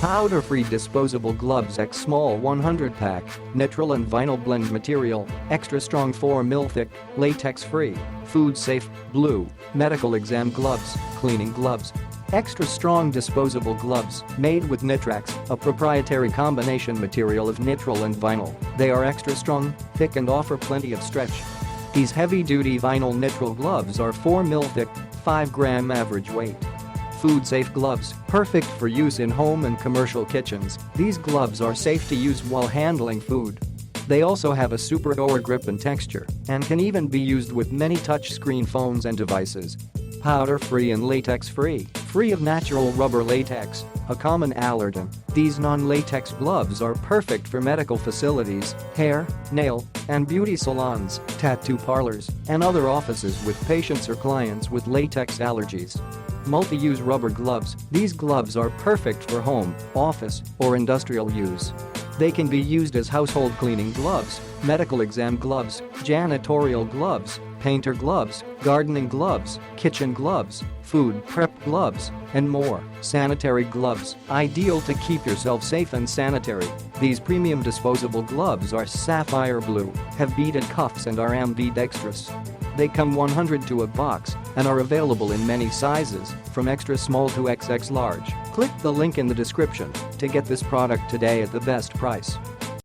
Powder-free disposable gloves X small 100 pack, Nitrile and vinyl blend material, extra strong 4 ml thick, latex-free, food-safe, blue, medical exam gloves, cleaning gloves. Extra strong disposable gloves, made with Nitrex, a proprietary combination material of nitrile and vinyl. They are extra strong, thick and offer plenty of stretch. These heavy-duty vinyl nitrile gloves are 4 ml thick, 5 gram average weight. Food-safe gloves, perfect for use in home and commercial kitchens. These gloves are safe to use while handling food. They also have a superor grip and texture, and can even be used with many touchscreen phones and devices. Powder-free and latex-free, free of natural rubber latex, a common allergen. These non-latex gloves are perfect for medical facilities, hair, nail, and beauty salons, tattoo parlors, and other offices with patients or clients with latex allergies. Multi-use rubber gloves, these gloves are perfect for home, office, or industrial use. They can be used as household cleaning gloves, medical exam gloves, janitorial gloves, painter gloves, gardening gloves, kitchen gloves, food prep gloves, and more. Sanitary gloves, ideal to keep yourself safe and sanitary. These premium disposable gloves are sapphire blue, have beaded cuffs and are ambidextrous. They come 100 to a box and are available in many sizes, from extra small to XX large. Click the link in the description to get this product today at the best price.